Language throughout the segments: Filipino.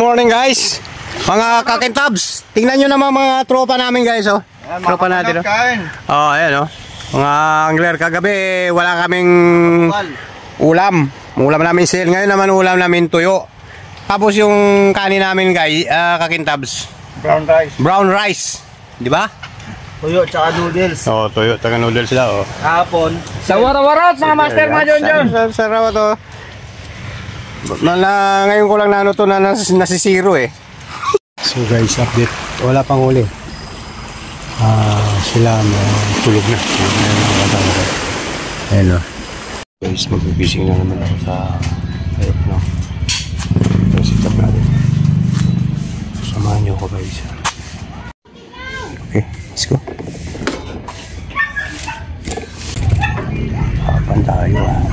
Morning guys, mga kakintabs. Tingnan nyo naman mga tropa namin guys, oh. Tropa natin, oh. Oh, ayan, oh. Mga angler, kagabi wala kaming ulam. Ulam namin sil. Ngayon naman ulam namin tuyo. Tapos yung kanin namin guys, kakintabs, brown rice, di ba? Tuyo tsaka noodles. Oh, tuyo tsaka noodles daw, oh. Hapon. Sa warawaraot mga master, mga John. Sa rawat, oh. Ngayon ko lang na to na nasisiro eh. So guys, update. Wala pang huli. Sila tulog na. Ayan, oh. Guys, mag-fishing na naman ako sa ayok, no? Ito sit up natin. Samahan nyo ako guys. Okay, let's go. Hapan tayo, ah.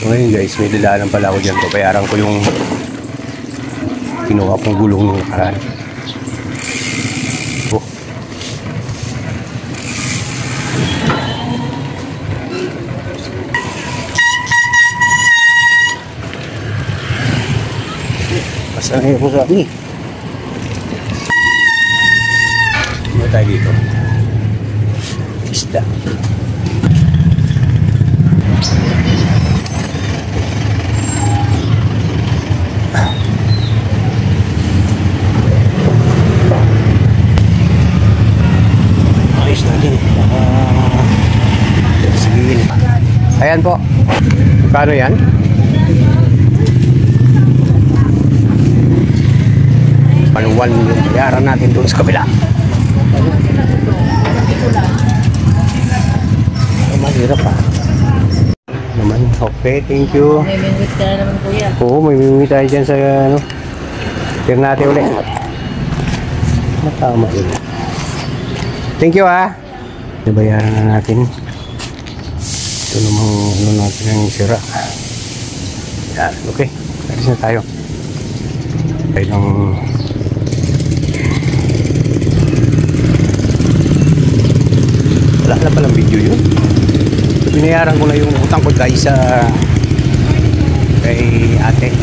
Ngayon guys, may dalalan pala ako dyan. Papayaran ko yung kinuha kong gulong ng nakaraan. Oh. Pasanay ako sa akin. Ano tayo dito? Isda. Ayan po. Paano yan? Panuwan yung bayaran natin doon sa kabila. Mahirap pa. Naman, okay, thank you. May mimit ka na naman kuya. Oo, may mimit tayo dyan sa ano. Tignan natin ulit. Matama yun. Thank you, ha. Nabayaran na natin. Ito namang ano natin ang sira. Yan, okay. Alis na tayo. Tayo ng wala na palang video yun. Binayaran ko na yung utang ko guys sa kay ate.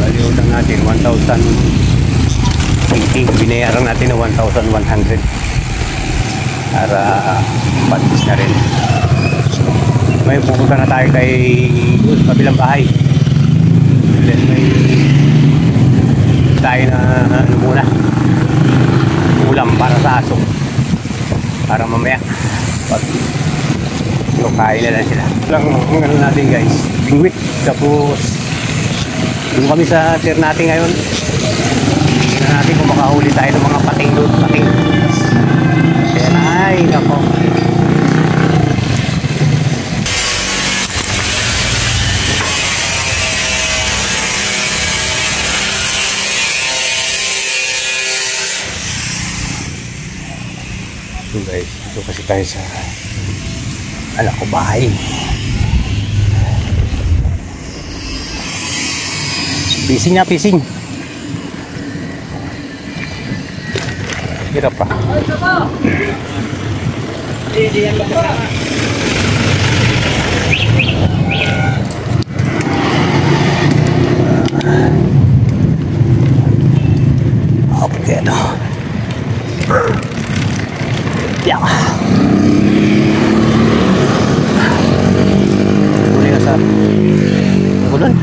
Bali utang natin 1,080. Binayaran natin na 1,100 para patis na rin. May pupunta na tayo kay kabilang bahay. Then may tayo na ano muna, ulam para sa aso, para mamaya pag kain na lang sila. Lang ang ano natin guys, bingwit. Tapos doon kami sa tier natin ngayon. Tingnan natin kung makahuli tayo ng mga pating doon. Pating. Kaya na, ay nako. So guys, ito kasi tayo sa anak ko bahay. Fishing na, fishing. Hirap pa. Okay, no. Ya. Boleh asal. Bulan.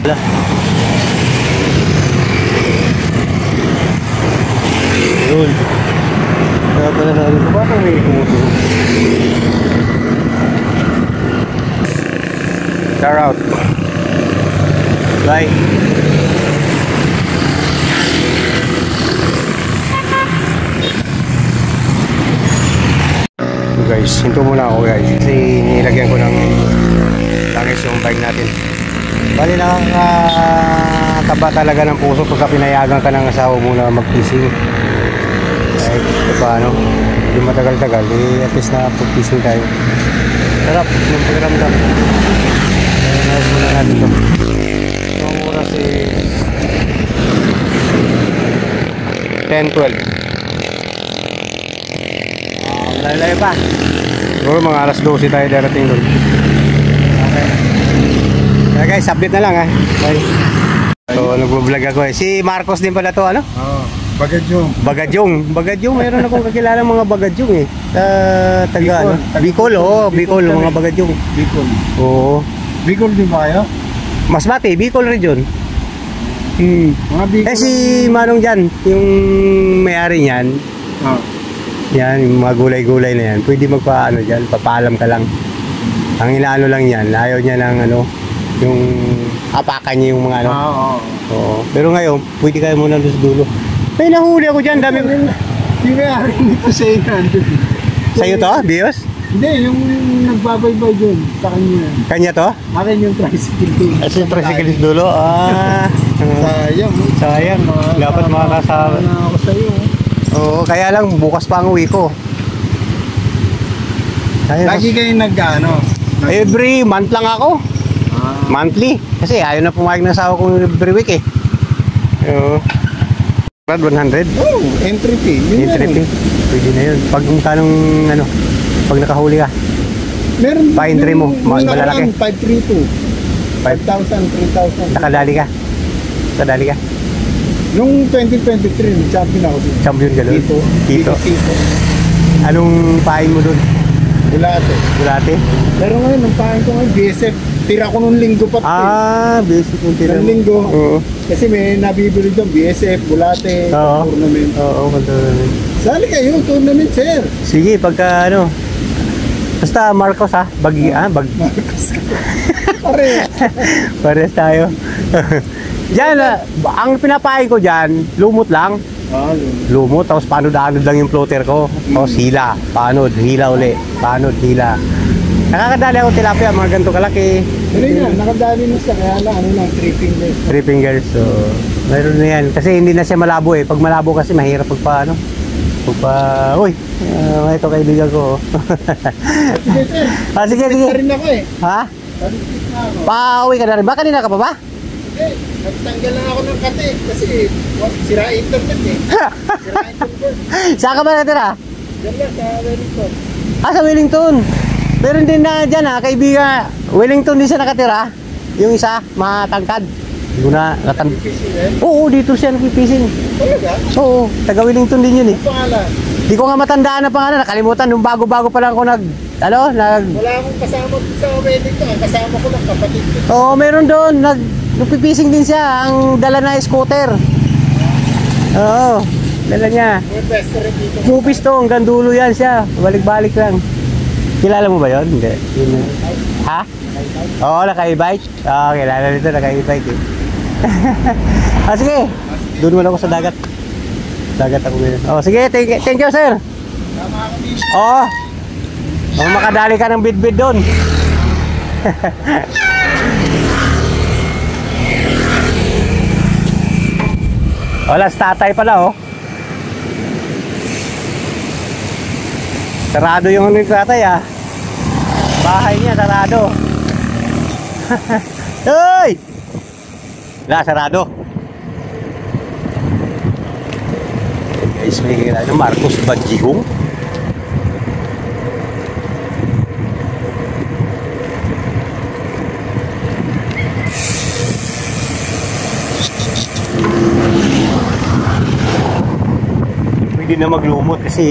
Lah. Yun. Kaya pala na rin. Paano may tumutulog? Shout out. Bye. So guys, hinto muna ako guys. Kasi nilagyan ko ng langis yung bike natin. Bali nakakataba talaga ng puso pagka pinayagan ka ng asawa mo na mag-fishing. Kahit paano, hindi matagal-tagal, at least nakapag-fishing tayo. Sarap ng pakiramdam. Kaya nais muna natin ito. Ang oras 10-12. Malay pa. Siguro mga alas 12 tayo darating doon. Okay. Kaya guys, update na lang ha. Bye. So, nag-vlog ako eh. Si Marcos din pala to, ano? Oo. Bagadyong. Bagadyong, mayroon akong kakilala mga Bagadyong eh. Taga ano? Bicol, oo. Bicol, mga Bagadyong. Bicol. Oo. Bicol din ba kayo? Masbate, Bicol region. Mga Bicol. Eh si Manong dyan, yung may-ari niyan. Oo. Yan, yung mga gulay-gulay na yan. Pwede magpa-ano dyan, papaalam ka lang. Ang inaano lang yan, ayaw niya ng ano, yung apakan niya yung mga ano. Oo. Oo. Pero ngayon, pwede kayo muna doon sa dulo. May nahuli ako dyan, dami. Yung may-ari nito sa 800. Sa'yo to, Bios? Hindi, yung nagbabaybay dun sa kanya. Kanya to? Akin yung tricycle dun. Ay, yung tricycle sa dulo? Sayang. Sayang, dapat makakasama. Na ako sa'yo. Oo, kaya lang, bukas pa ang uwi ko. Lagi kayo nag-ano? Every month lang ako. Monthly. Kasi ayaw na pumayag ng asawa ko every week eh. Oo. 100? Oh, entry fee. Entry fee. Pwede na yun. Pag kanong ano, pag nakahuli ka. Meron. Pa-entry mo, malalaki. 532. 5,000, 3,000. Nakadali ka. Nakadali ka. Nung 2023, champion ako dun. Champion ka doon? Tito. Anong pain mo doon? Bulate. Bulate? Pero ngayon, ang pain ko ngayon, BSF. Tira ko nung linggo pa. Basic yung tira mo. Nung linggo. Oo. Kasi may nabibili doon, BSF, Bulate, Oo. tournament. Oo, tournament. Sali kayo, tournament, sir. Sige, pagka ano. Basta Marcos ha? Marcos ka. Pare. Pares tayo. Diyan, ang pinapain ko dyan, lumot lang. Lumot, tapos panod-anod lang yung floater ko. Tapos hila, panod, hila uli. Panod, hila. Nakakadali ako tilapia, mga ganito kalaki. Ano yan, nakadali na siya, kaya lang, 3 fingers. 3 fingers, so mayroon na yan. Kasi hindi na siya malabo eh. Pag malabo kasi mahirap pagpa ano. Uy, ito kaibigan ko. Sige, sir. Sige. Rin ako eh. Ha? Paligpit na ako. Pauwi ka na rin ba? Kanina ka pa ba? Hindi, nagtanggal lang ako ng kate kasi sira internet eh. Sira internet. Saan ka ba natira? Diyan lang sa Wellington. Sa Wellington. Meron din na dyan kaibigan. Wellington din siya nakatira. Yung isa, matangkad. Hindi ko na Fishing eh? Oo, dito siya nagpipishing. Talaga? Oo, taga Wellington din yun eh. Ang pangalan? Di ko nga matandaan ang pangalan, nakalimutan. Nung bago-bago pa lang ako Wala akong kasama sa Wellington. Ang kasama ko lang kapatid ko. Oo, meron doon. Nagpipising din siya. Ang dala na scooter. Oo, dala niya. May restaurant dito. Kupis to, hanggang dulo yan siya. Balik-balik lang. Kilala mo ba yun? Hindi. Ha? Oo, naka-e-bike. Oo, kilala nito, naka-e-bike eh. Sige. Doon muna ako sa dagat. Dagat ako ngayon. Sige, thank you sir. Tama ako dito. Oo. Kung makadali ka ng bid-bid doon. Wala, sa tatay pala oh. Sarado yung ano yung tatay ah. Bahay niya, sarado. Hoy! Wala, sarado. Guys, may kira ng Marcos Badjihong. Pwede na maglumot kasi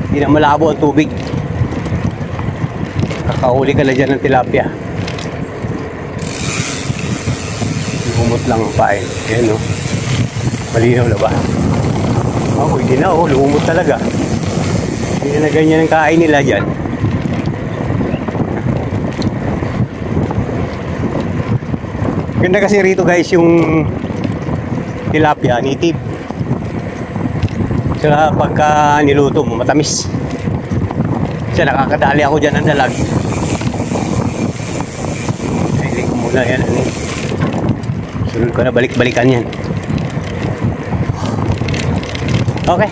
hindi na malabo ang tubig. Kakahuli ka na dyan ng tilapia. Lumot lang ang pain. Ayan o. Malinaw na ba? Pwede na o. Lumot talaga. Hindi na ganyan ang kain nila dyan. Ganda kasi rito guys yung tilapia, native. Saka pagka niluto mo, matamis. Kasi nakakadali ako dyan ng dalag. Hiling ko muna yan. Sunod ko na balik-balikan yan. Okay.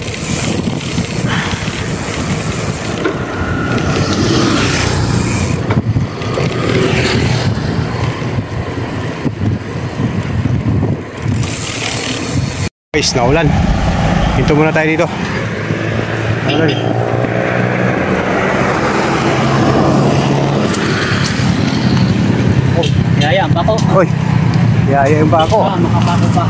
Guys, naulan. Hinto muna tayo dito. Naulan. Oh, yaya, bako. Hoy. Yaya yung bako. Ah, makabako pa.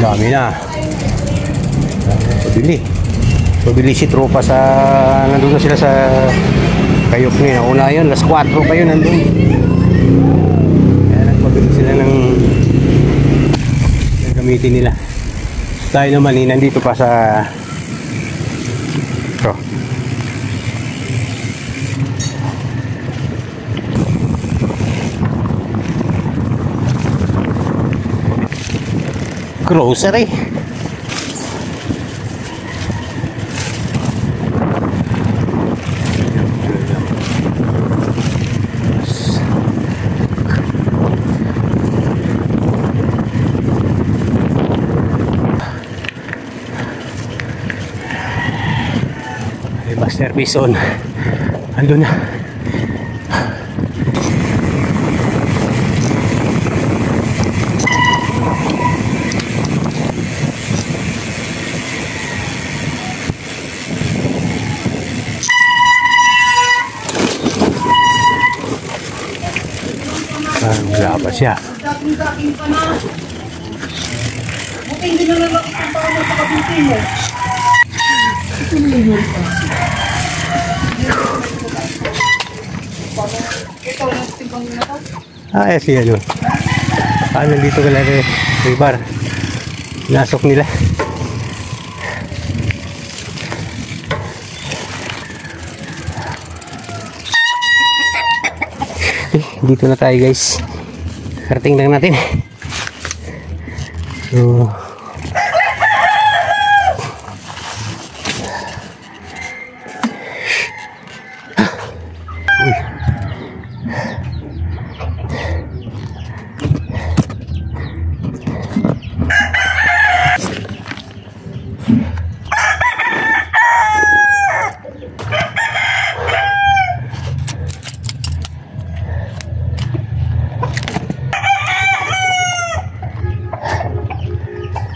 Dami na. Pabili si tropa sa nandun na sila sa Kayok ni. Nauna yun, alas 4 pa yun nandun. Kaya nagpabili sila ng gamitin nila. Tayo naman nandito pa sa ito. Grocery. Service on. Andun na. Wala pa siya. Buti hindi na nakikita pa ako sa kabitin mo. Ito na yung Si ano. Nandito ka lang sa bar. Nasok nila. Dito na tayo guys. Karating lang natin.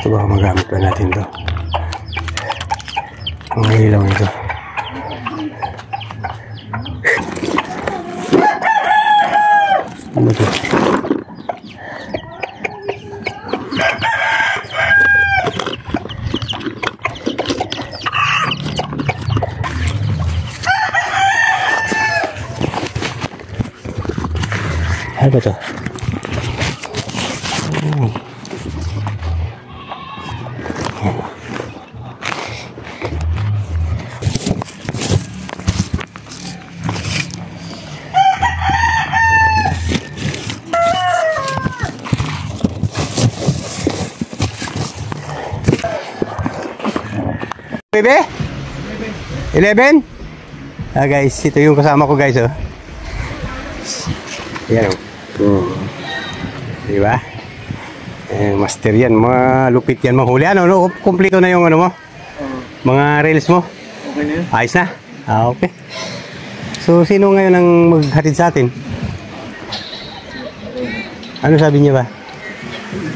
So baka magamit pa natin to. Ang ilaw nito. Ano to? Ano ba to? Bebe? 11? Guys, ito yung kasama ko guys, oh. Yan, oh. Diba? Master yan, malupit yan mahuli. Ano, no? Kompleto na yung ano mo? Mga reels mo? Okay na yun? Ayos na? Okay. So, sino ngayon ang maghatid sa atin? Ano sabi niya ba?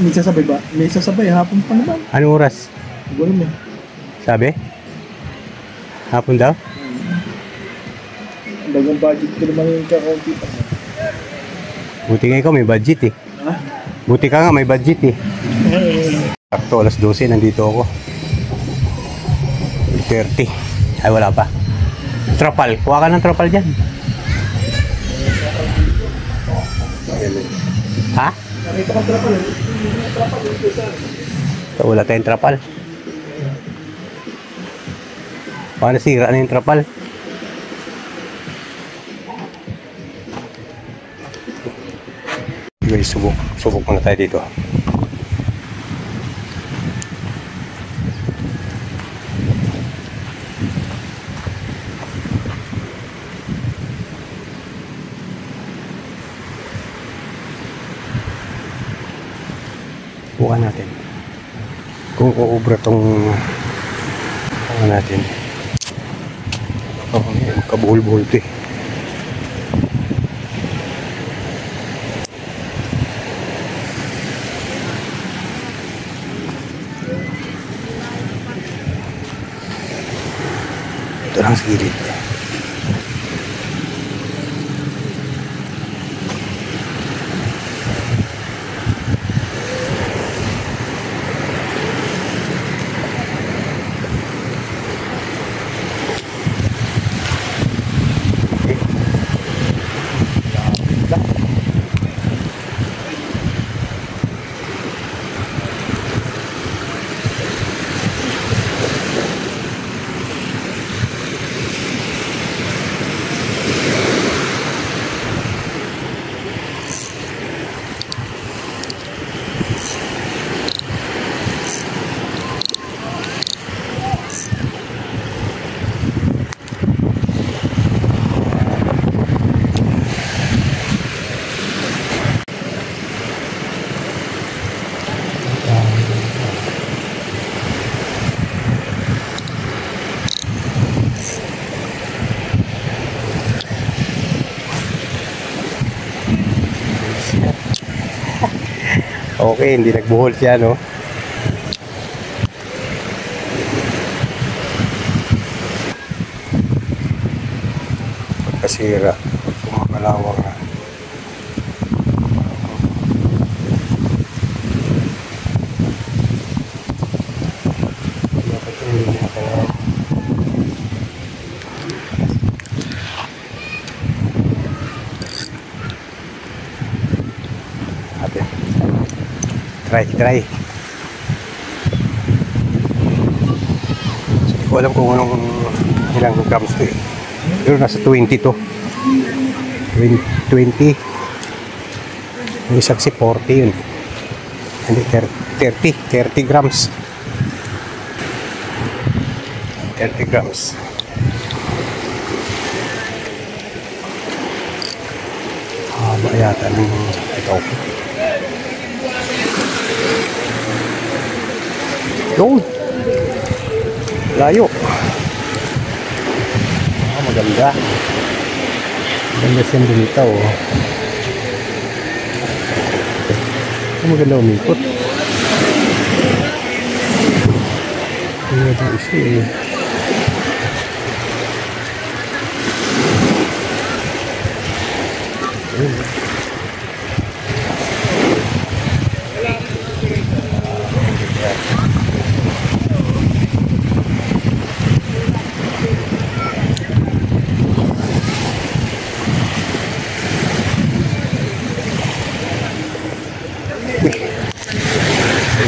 May sasabay ba? May sasabay, hapon pa naman. Anong oras? Gulo mo. Sabi? Hapon daw? Bagang budget ko naman yung kakaunti pa. Buti nga ikaw may budget eh. Ha? Buti ka nga may budget eh. Sakto, alas 12, nandito ako. 30. Ay, wala pa. Trapal. Kuha ka ng trapal dyan. Ha? Nakita ko trapal. Wala tayong trapal. nasira na yung trapal. Guys, subok muna tayo dito. Bukan natin kung uubra tong natin. Kabuhol-buhol ito eh. Ito lang sa gilid. Okay, hindi nagbuhol siya, no? Pagkasira, kumakalawang na. Try. So, di ko alam kung anong ilang grams to eh. Pero nasa 20 to. 20. Yung isang si 40 yun. Hindi, 30 grams. 30 grams. Haba yata ng ito. Yun. Layo. Maganda. Maganda siyang lumitaw. Maganda umikot. Hindi na isa eh.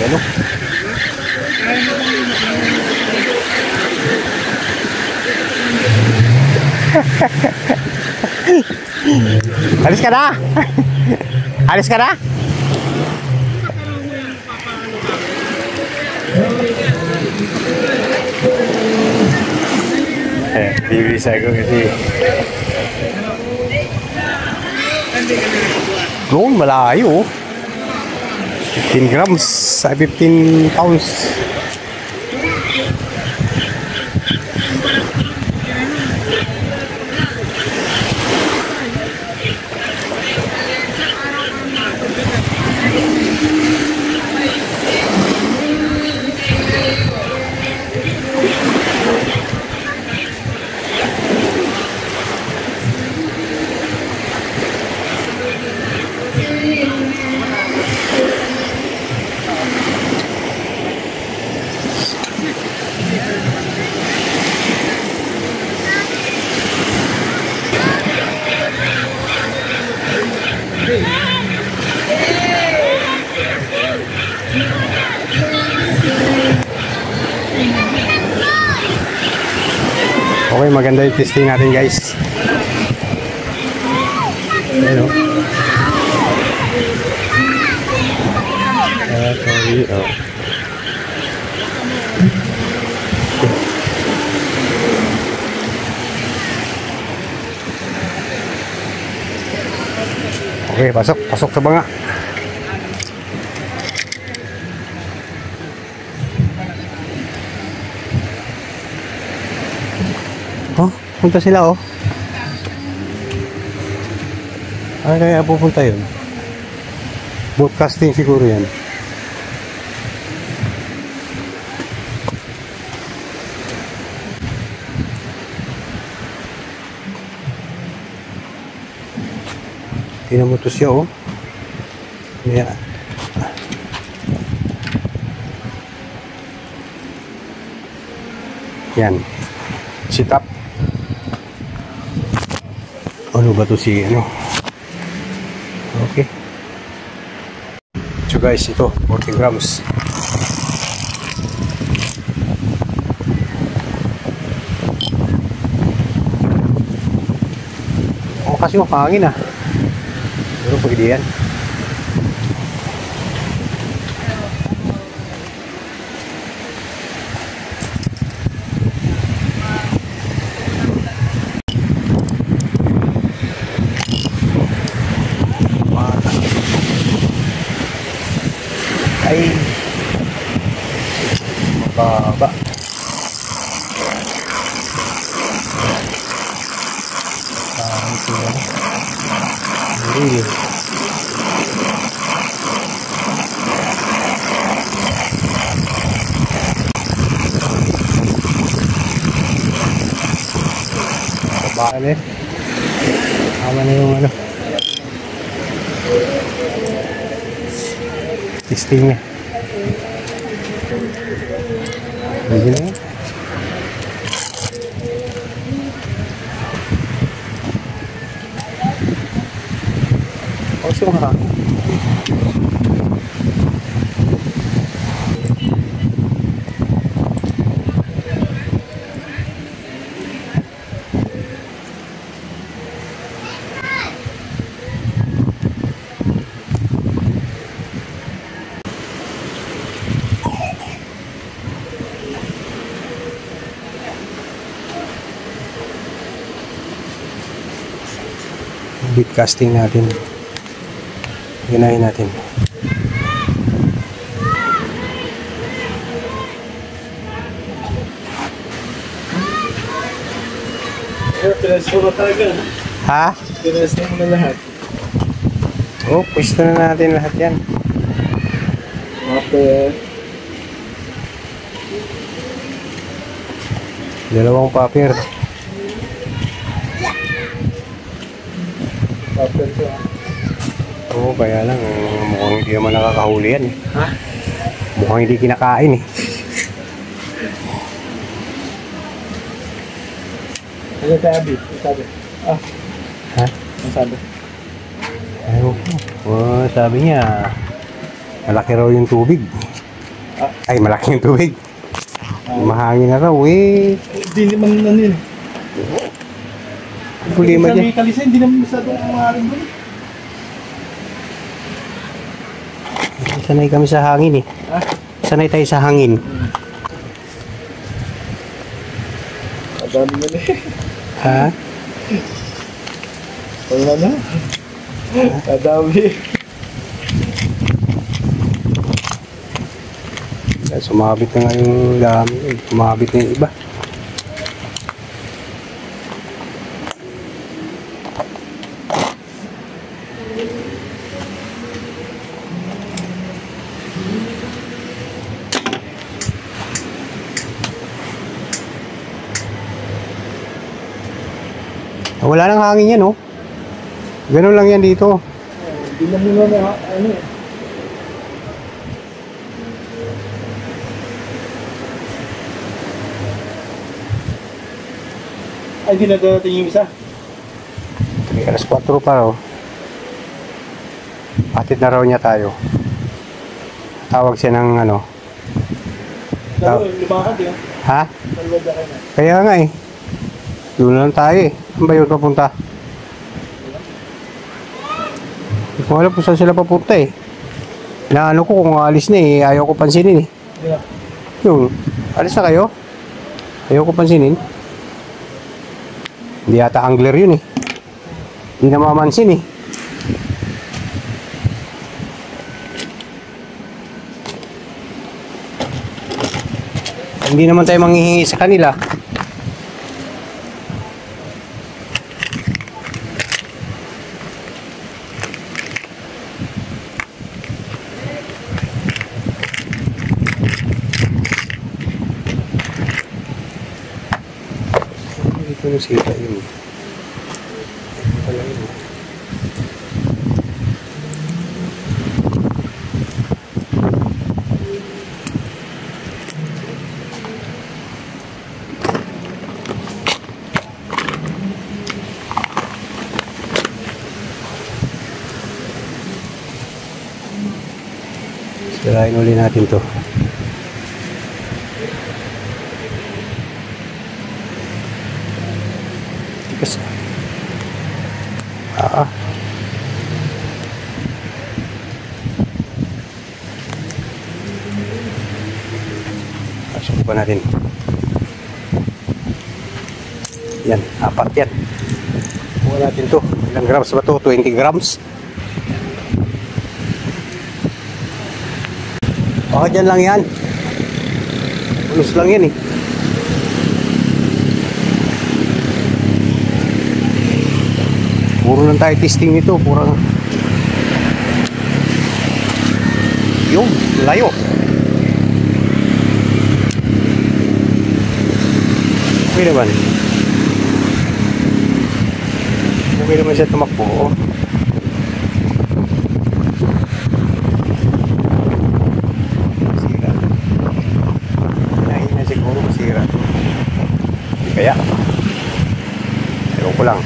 Ano? Alis ka na? Alis ka na? Bibisa ko kasi. Doon, malayo. 15 grams, 15 pounds. Okay, maganda yung testing natin guys. Ayan o. Sorry, oh. Okay, pasok sa banga. Oh, punta sila oh. Ano kaya pupunta yun? Broadcasting siguro yan. Tingnan mo to siya oh. Yeah. Yan. Sit up. Ano ba to si ano? Okay. So guys, ito 40 grams. Oh, kasi yung hangin ah. Pero pwede yan. Ay mababa. Really? Baka na tama na yung ano testing niya. Pwede na yan. Osyo nga. Beat casting natin. Ginahin natin. Pinespo na talaga. Ha? Pinespo mo na lahat. Oh, pwesto na natin lahat yan. Okay. Dalawang paper. Paper ko. Oo, kaya lang mukhang hindi naman nakakahuli yan eh. Ha? Mukhang hindi kinakain eh. Ano sabi? Ano sabi? Ah. Ha? Ano sabi? Ayaw ko. Oh, sabi niya, malaki raw yung tubig. Ah. Ay, malaki yung tubig. Mahangin na raw eh. Hindi naman ano yun. Problema dyan. Sa may kalisa, hindi naman masyadong umaring doon. Sanay kami sa hangin eh. Ah. Sanay tayo sa hangin. Adami na eh. Ha? Wala na. Adami. Sumabit na nga yung dami. Sumabit na yung iba. Wala nang hangin yan, oh. Ganun lang yan dito. Hindi lang nila na ano eh. Ay, di na darating yung isa. Okay, alas 4 pa raw. Patid na raw niya tayo. Tawag siya ng ano. Dalawa, lumakad yun. Ha? Dalawa na kayo na. Kaya nga eh. Doon na lang tayo eh. Saan ba yun papunta? Hindi ko alam kung saan sila papunta eh. Naano ko kung alis na eh. Ayaw ko pansinin eh. Yung, alis na kayo? Ayaw ko pansinin. Hindi yata angler yun eh. Hindi na mamansin eh. Hindi naman tayo manghihingi sa kanila. Ito na sila yun. Ito pala yun. Sirain uli natin to. Tigas. Pasok pa natin. Yan, 4 yan. Kuha natin to. Ilang grams ba to? 20 grams. Baka dyan lang yan. Ulos lang yan eh. Puro lang tayo testing nito. Puro yung layo. Okay naman. Okay naman siya tumakbo. Masira. Kaya ewan ko lang.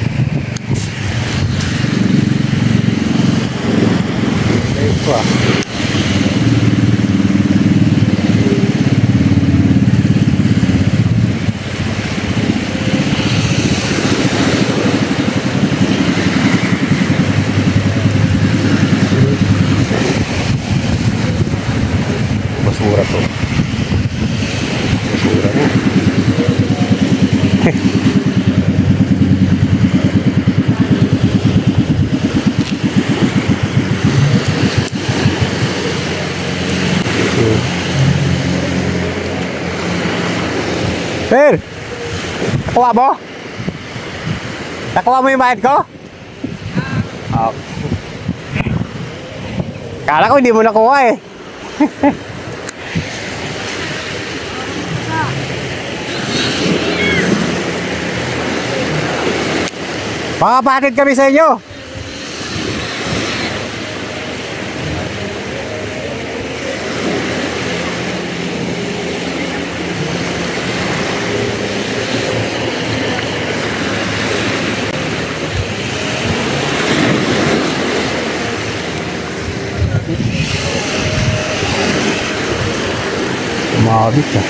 Ito ah. Basura to. Basura na. Sir, nakuha mo? Nakuha mo yung bayad ko? Kala ko hindi mo nakuha eh. Makapatid kami sa inyo. Umabit ka.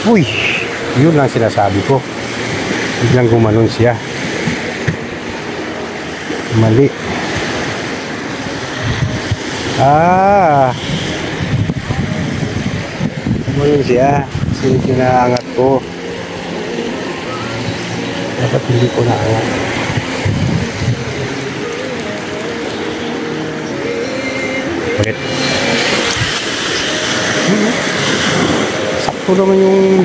Uy, yun lang sinasabi ko. Biglang gumanon siya. Mali. Gumanon siya. Kasi kinaangat ko. Dapat hindi ko naangat. Bakit? Sakto naman yung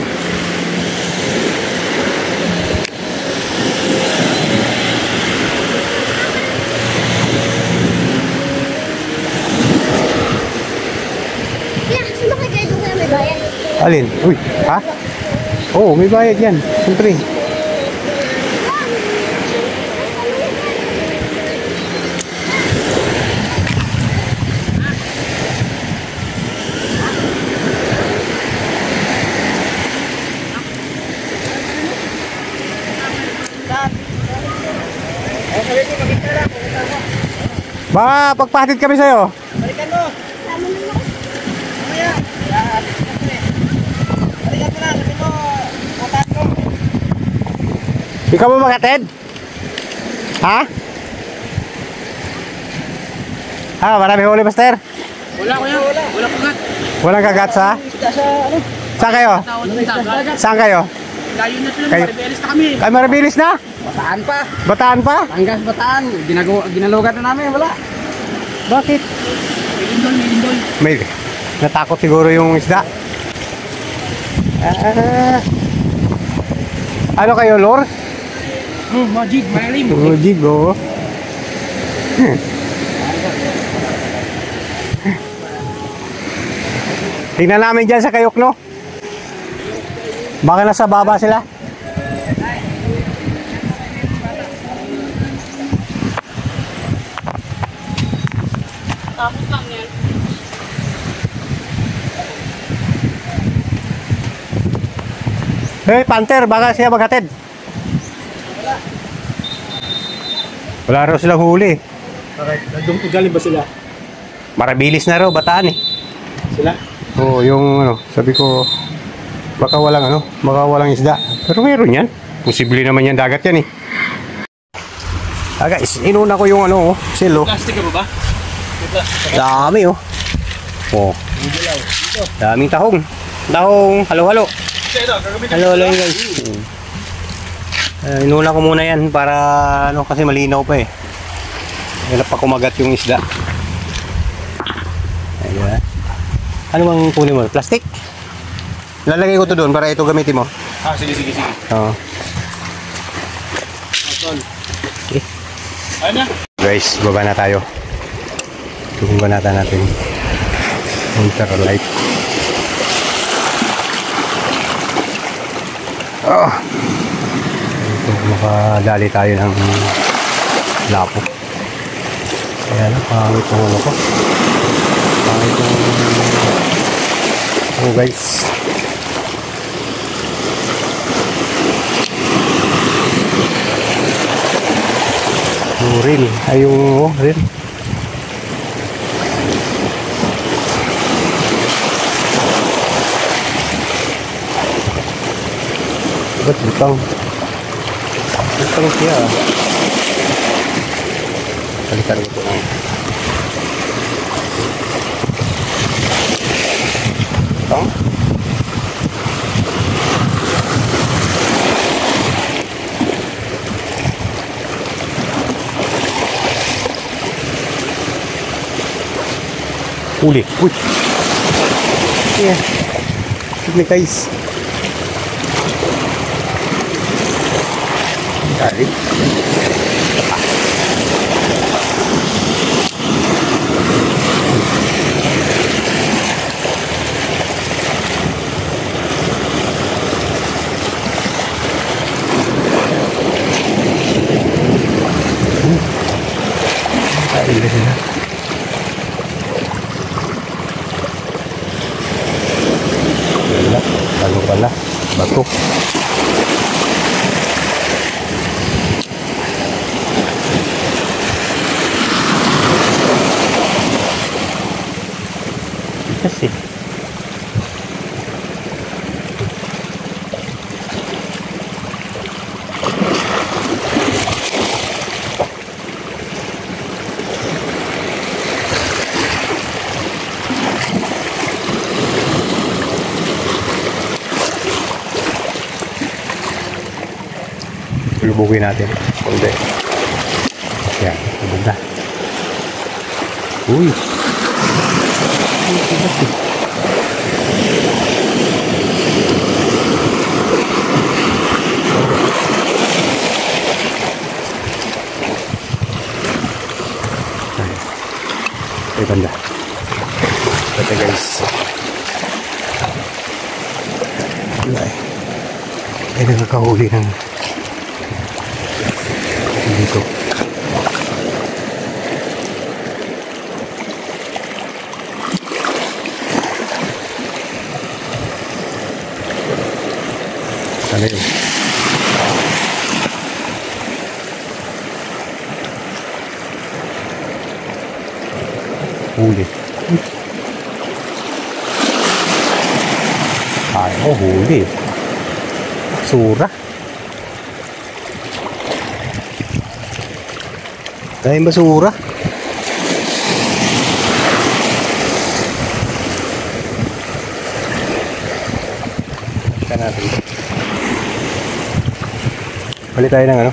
alin? Uy, ha? Oo, may bayad yan. Siyempre. Baka pagpahatid kami sa'yo. Balikan mo. Mamaya. Balikan mo na. Sabi mo, matahan ko. Ikaw mo maghatid? Ha? Ah, marami huli, Master. Wala ko yan. Wala kagat. Walang kagat sa? Isda sa ano? Saan kayo? Tawad ng dagat. Saan kayo? Layo na sila. Kayo- Maribelis na kami. Ay, marabilis na? Bataan pa. Bataan pa? Hanggang bataan. Ginalugat na namin. Wala. Bakit? May May natakot siguro yung isda. Ah. Ano kayo, Lord? Magic. Malalim. Rujig, oh. Tingnan namin dyan sa kayok, no? Baka nasa baba sila. Hey, Panther, baka siya maghatid. Wala raw silang huli. Bakit? Nandun po galing ba sila? Marabilis na raw, bataan eh. Sila? Oo, yung ano, sabi ko, baka walang isda. Pero meron yan. Posible naman yan, dagat yan eh. Ah guys, inuna ko yung ano, silo. Plastic ka ba ba? Dami oh. Oh. Daming tahong. Tahong, halo-halo. Halo-halo yun guys. Inuna ko muna yan para ano, kasi malinaw pa eh. Hirap pa kumagat yung isda. Ayan. Ano bang kunin mo? Plastic? Lalagay ko to doon para ito gamitin mo. Ah, sige. Oo. Okay. Ano? Guys, baba na tayo. Tungguan natin ultralight. Oh. Ito, makadali tayo ng lapo. Kaya lang, pangit yung ano ko. Pangit yung... Oh guys. Yung reel. Ay yung reel. Ba't butang? Butang siya. Kalitan ko lang. Butang? Huli. Uy! Yeah. Tignan guys. Dali. Dali na sila. Wala. Ano pala? Bato. Kasi lubugin natin. Hindi. Yan, maganda. Uy. Ay, banda. Ito guys. Ay, nagkakahuli ng dito. Sana yun. huli. Ay, oh, huli. Sura. Dahil basura. Ika natin. Balik tayo ng ano.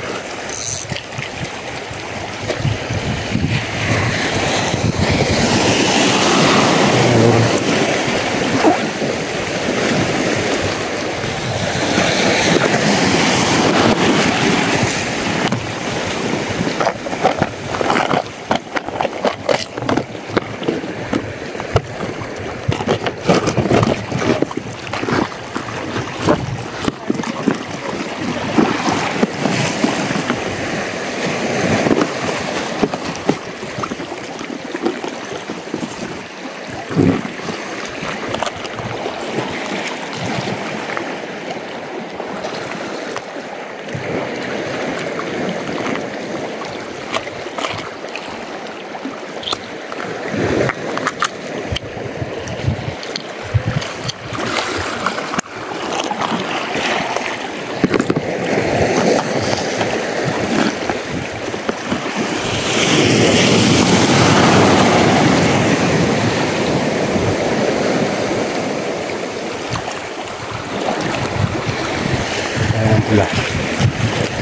Wala.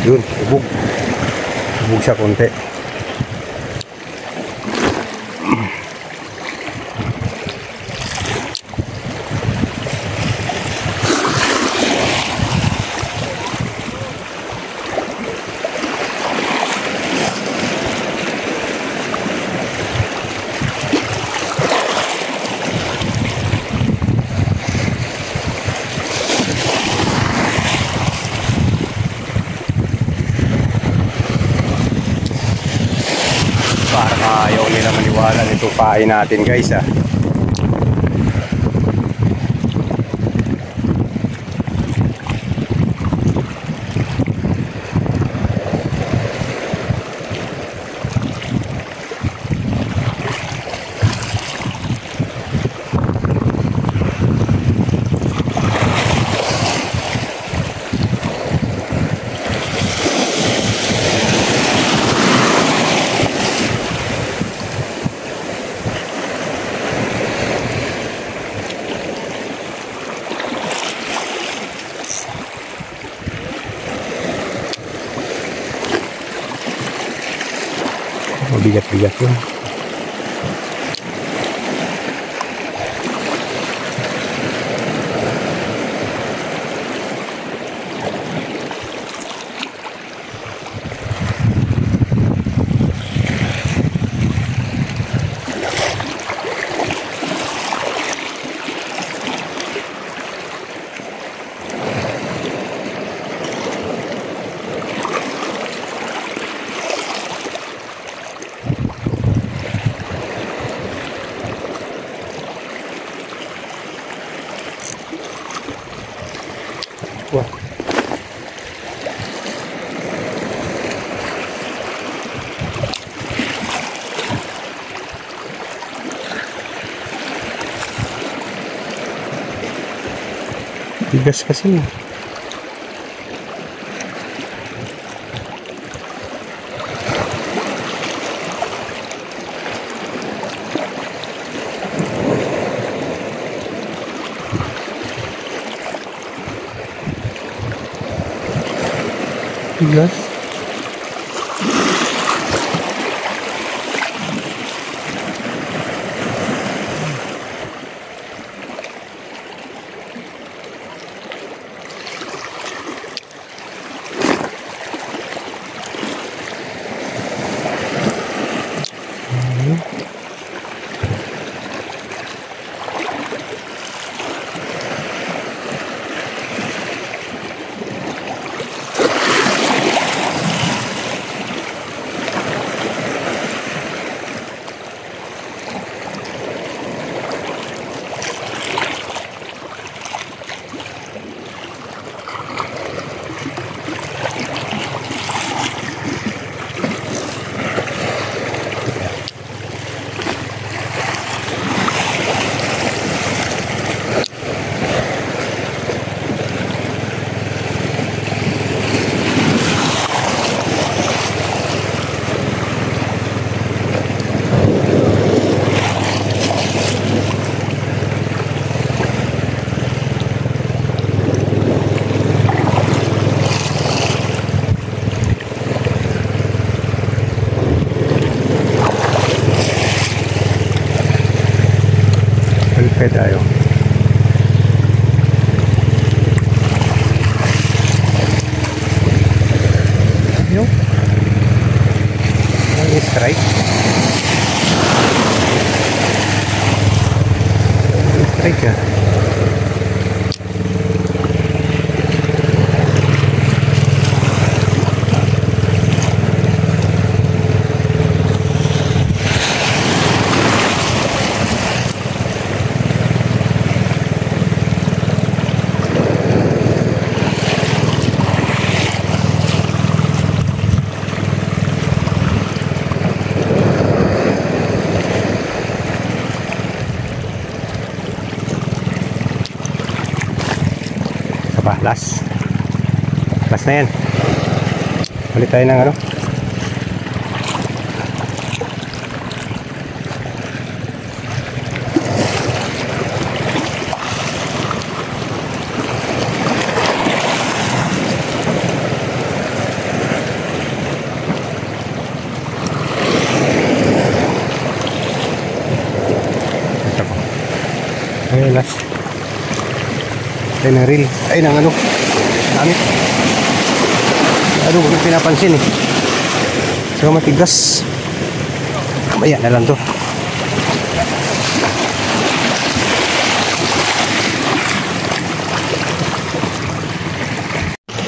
Yun, ubog. Ubog siya konti. Parang ayaw nila maniwala nito pain natin guys ah. Mabigat-bigat yun. Wah. Bigas kasi. Bigas. Pwede tayo. Yung strike. Strike ya. Last na yan. Ulit tayo ng ano. Ito po. Okay, last. Ay, ng reel. Ay, ng ano. Dami. Ano, huwag pinapansin eh. So, matigas. Mamaya na lang to.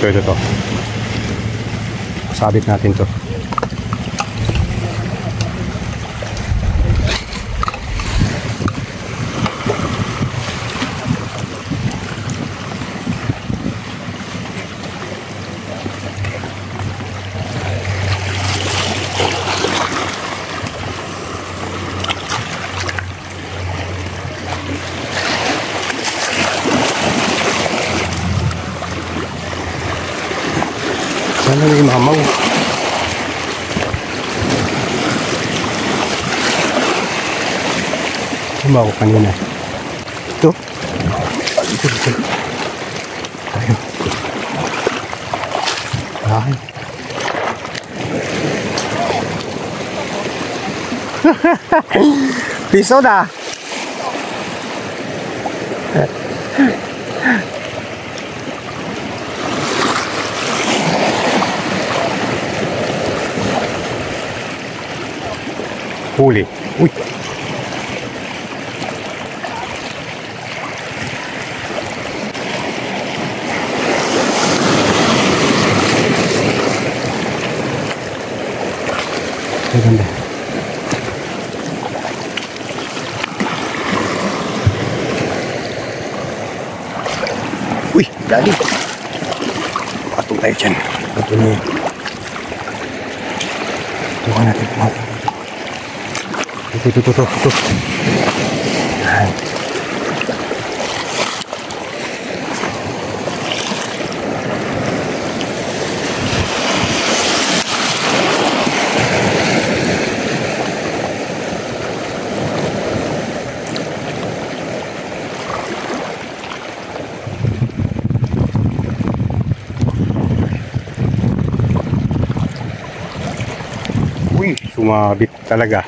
Ito to. Sabit natin to. Sana yung mamaw. Mamaw ko kanina. Ito. Ito. Ayun. Ay. Piso na. Huli. Uy. Ang ganda. Uy, dali. Patong tayo dyan. Patong niya. Tuhan natin pumatong. Ito. Yan. Uy, sumabit talaga.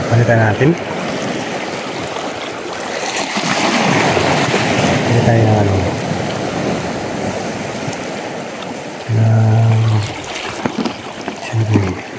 Palitan natin. Palitan tayo ng ano. Siyempre.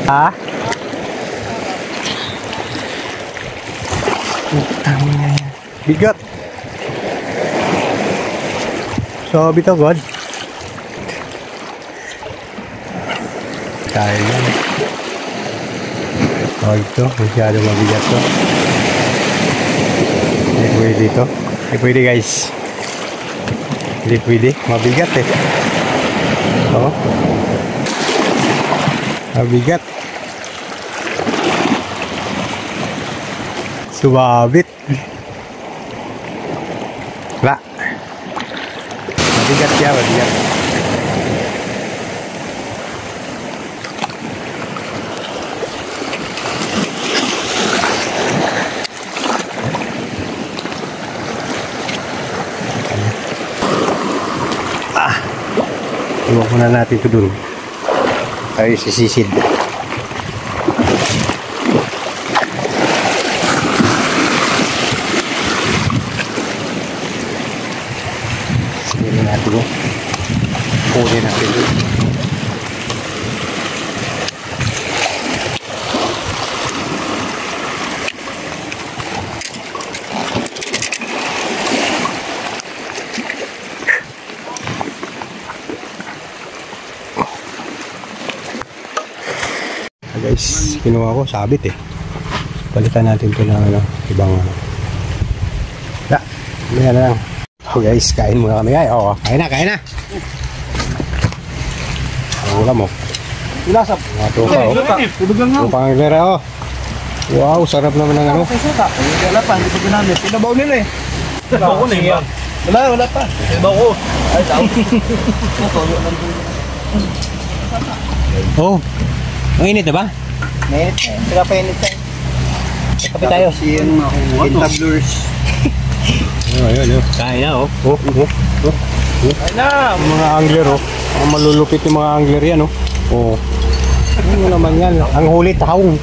Ha? Bigat. So, bito God. Kaya yan. Oh, ito. Masyado mabigat to. Hindi pwede ito. Hindi pwede guys. Hindi pwede. Mabigat eh. Oh. Mabigat. Subabit. Wala. Mabigat siya, mabigat. Iwan muna natin ito dun. Tayo sisisid. Sige natin ito. Kunin natin ito. Guys, kinuha ko sabit eh. Palitan natin ito ng ano, ibang ano. Ya, yan na lang. Oh guys, kain muna kami ay. Oh, kain na, kain na. Ang ulam oh. Ilasap. Mga tupa oh. Tubig lang nga. Tupang aglera oh. Wow, sarap naman ng ano. Wala pa, hindi pa ginamit. Pinabaw nila eh. Pinabaw ko na yun. Wala pa. Pinabaw ko. Ay, tao. Oh. Ang init na ba? Net, sila pa init tayo. Kape tayo. Si yung entablers. Ayun, ayun. Kain na, oh. Oh. Ay na! Mga angler, oh. Ang malulupit yung mga angler yan, oh. Oh. Ano naman yan? Ang huli, tahong.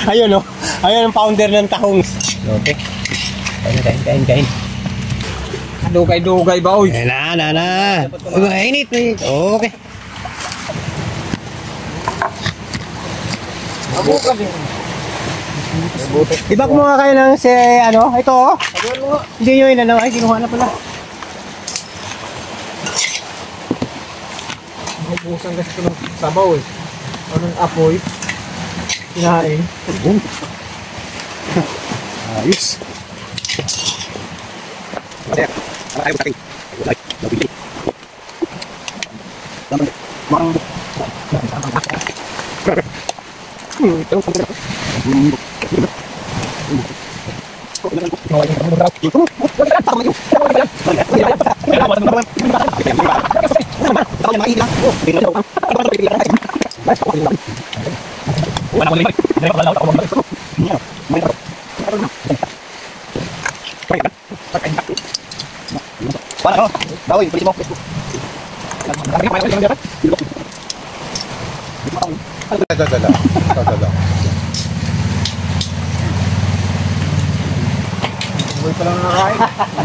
Ayun, oh. Ayun ang founder ng tahong. Okay. Kain. Dugay-dugay ba, oy? Na. Init. Okay. Abuka din. Iba kumuha kayo ng si, ano, ito, oh. Hindi nyo yun, ano, ay, kinuha na pala. Mabusan kasi ito ng sabaw eh. Anong apoy? Kinain. Ayos. Ayaw tating. Nabili.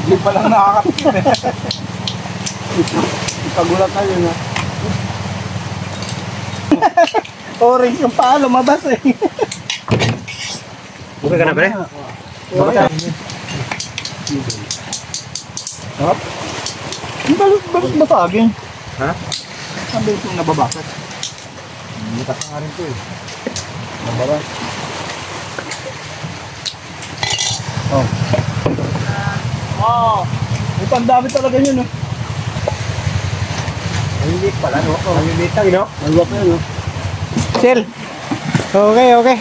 Hindi pa lang nakakatikim eh. Pagulat na yun ha. Orange yung paa, lumabas eh. Okay ka na, pre? Bakit batagin? Ha? Ang bilis yung nababasat. Butas na nga rin ito eh. Nababa. Oh. Oh. May pandami talaga yun oh. Maliliit pala, no? Maliliit lang, no? Malwak na, no? Chill. Okay, okay.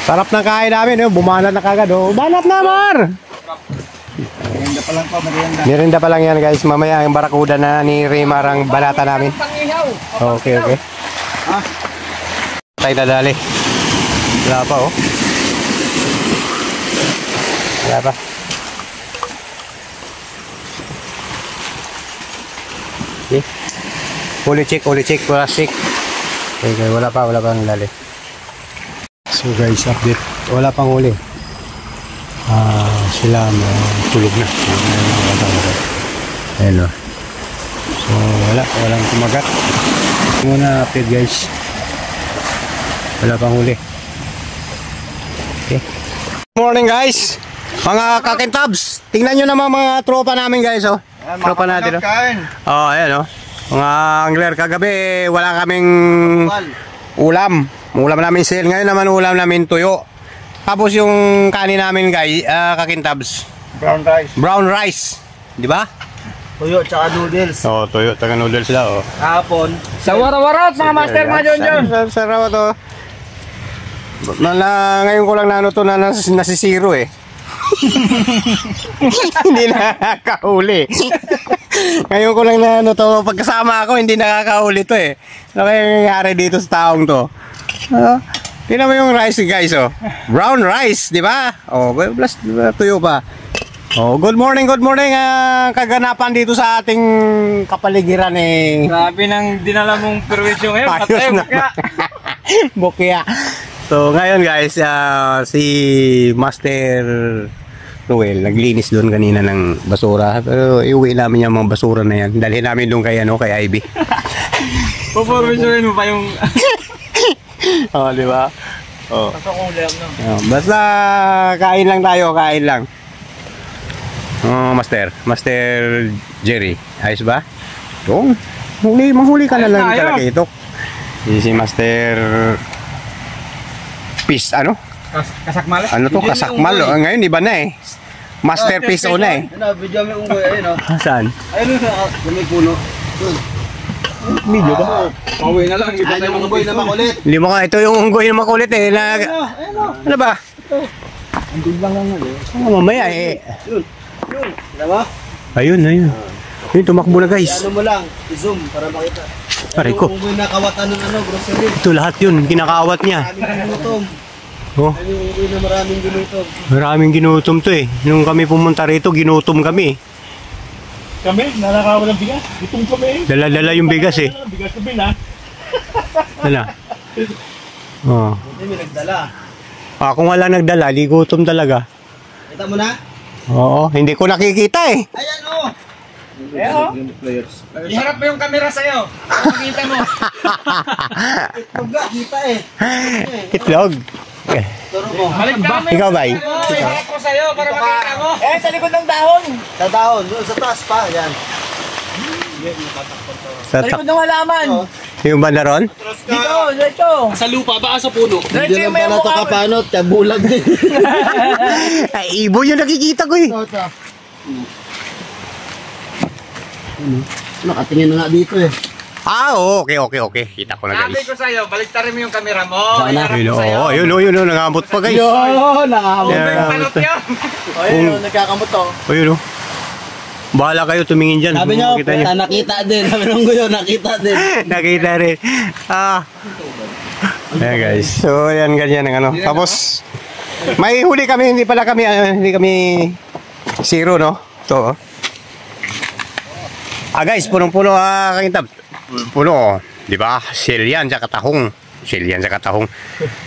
Sarap ng kain namin, no? Bumanat na kagad, oh. Banat na, Mar! Merienda pa lang pa, merienda. Merienda pa lang yan, guys. Mamaya ang barakuda na ni Raymar ang banata namin. Okay, okay. Ha? Tayo na dali. Wala pa, oh. Wala pa. Okay. Uli check, plastic. Okay, wala pa ang dali. So guys, update. Wala pang uli. Sila tulog na. Ayan o. So walang kumagat. Muna update guys. Wala pang uli. Okay. Good morning guys. Mga kakintabs. Tingnan nyo naman mga tropa namin guys oh. Tropa natin oh. Oh, ayan oh. Mga angler kagabi wala kaming ulam. Ulam namin sale. Ngayon naman ulam namin tuyo. Tapos yung kanin namin guys, kakintabs. Brown rice. Di ba? Tuyo tsaka noodles. Oh, tuyo tsaka noodles daw. Oh. Hapon. Sa warawaraot mga master mga John. Sarap to. Ngayon ko lang na ano to na nasisiro eh. Hindi nakakahuli. Ngayon ko lang na ano to, pagkasama ako hindi nakakahuli to eh. Ano kaya nangyayari dito sa taong to? Tingnan mo yung rice guys oh. Brown rice, di ba? Oh, plus tuyo pa. Oh, good morning kaganapan dito sa ating kapaligiran eh. Grabe nang dinala mong perwisyo ngayon. Patay mo kaya. Bukya. So ngayon guys, si Master Noel naglinis doon kanina ng basura. Pero iuwi namin yung mga basura na yan. Dalhin namin doon kay Ivy. Puporwisyoin mo pa yung Oh, di ba? Oh. no? Basta kain lang tayo, kain lang. Oh, Master Jerry, ayos ba? Yung manghuli ka na lang talaga ito. Si Master Peace, ano? Kasakmal? Ano to? Kasakmal. Ngayon iba na eh. Master Peace una eh. Ano, video may unggoy, ayun oh. Saan? Ayun sa may puno. Video ba? Pauwi na lang. Ayun yung unggoy na makulit. Hindi mo ka, ito yung unggoy na makulit eh. Ano ba? Andun lang lang eh. Mamaya eh. Yun. Diba? Ayun. Yun, tumakbo na guys. Ano mo lang, i-zoom para makita. Pare ko. Yung unggoy na kawatan ng grocery. Ito lahat yun, kinakaawat niya. Maraming ginutom. Oh, Ayun yung unggoy na maraming ginutom. maraming ginutom to eh. Nung kami pumunta rito, ginutom kami. Kami, nanakawa ng bigas. Itong kami. Dala-dala yung bigas eh. Bigas kami na. Dala. Oh. Hindi may nagdala. Kung wala nagdala, di gutom talaga. Kita mo na? Oo, hindi ko nakikita eh. Ayan oh! Iharap mo yung camera sa'yo. Para makita mo. Pagka, kita eh. Itlog. Turo mo. Balik kami. Ikaw ba? Iharap ko sa'yo para makita mo. Sa likod ng dahon. Sa taon, doon sa taas pa. Ayan. Sa Sa likod ng halaman. yung banda ron? Dito. Sa lupa, baka sa puno. Hindi lang pala ito kapanot, kaya bulag din. Ay, ibon yung nakikita ko eh. Nakatingin na nga dito eh. Okay. Kita ko na Sabi guys. ko sa'yo, baliktarin mo yung camera mo. Saan na? Ayun, nangamot pa guys. Nakakabot. Yeah. Balot yun. Ayun, nagkakamot to. Ayun, bahala kayo tumingin dyan. Sabi niyo, Makita niyo. nakita din. Sabi nung guyo, nakita din. Nakita rin. Ayan guys. So, ayan ganyan ang ano. Tapos, may huli kami, hindi kami zero, no? Ito, oh. Guys, punong-puno kakintab. Puno, di ba? Silyan sa katahong.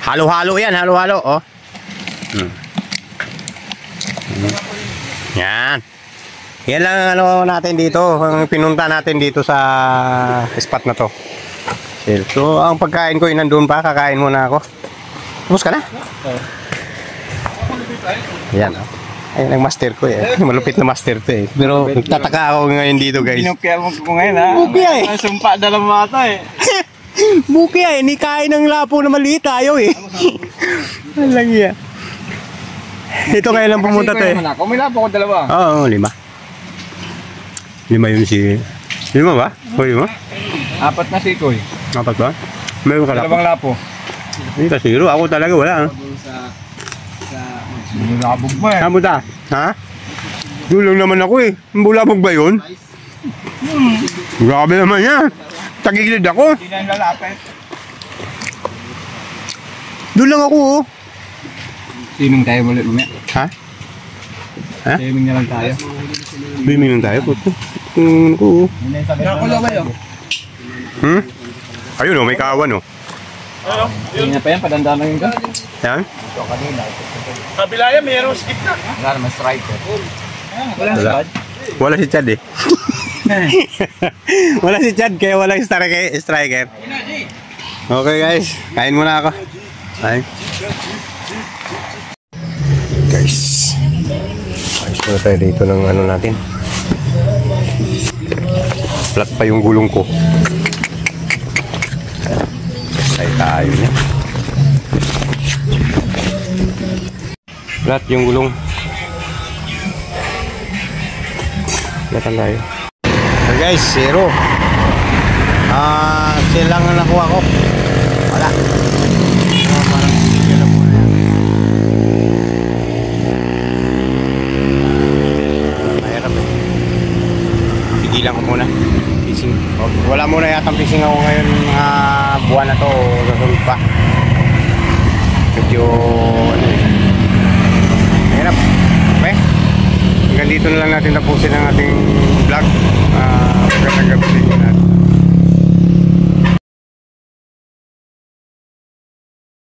Halo-halo yan, halo-halo, oh. Yan. Yan lang ang ano natin dito, ang pinunta natin dito sa spot na to. So, ang pagkain ko nandun pa, kakain muna ako. Tapos ka na? Yan, oh. Ayun ang master ko eh. Malupit na master to eh. Pero nagtataka ako ngayon dito guys. Pinukya mo ko ngayon ha. Bukya eh. Sumpa dalam mata eh. Bukya eh. Ni kain ng lapo na maliit tayo eh. Walang iya. Ito ngayon lang pumunta to eh. May lapo ko dalawa. Oo, 5. 5 yun si... 5 ba? O 5? 4 na sikoy. 4 ba? Meron ka lapo? Dalawang lapo. Hindi ka siguro. Ako talaga wala. Bulabog ba eh. Saan ta? Ha? Dulong naman ako eh. Bulabog ba yun? Grabe naman yan. Tagigilid ako. Hindi na yung lalapit. Doon lang ako oh. Swimming tayo ulit ulit. Ha? Ha? Swimming na lang tayo. Swimming lang tayo. Puto. Ako oh. Nakulo ba yun? Ayun oh, may kawan oh. Hindi na pa yan, padandaan lang yun ka. Yan? Kabila yan, mayroong skip na. Wala naman striker. Wala. Wala si Chad eh. Wala si Chad kaya walang striker. Okay guys, kain muna ako. Kain. Guys. Ayos muna tayo dito ng ano natin. Flat pa yung gulong ko. Tayo niya. Flat yung gulong. Flatan tayo. So guys, zero. Silang na nakuha ko. Wala. Mahirap eh. Pigilan ko muna. Fishing. Wala muna yata fishing ako ngayon mga buwan na to. Susunod pa. Medyo ano eh. Mahirap. Okay. Hanggang dito na lang natin tapusin ang ating vlog. Magandang gabi.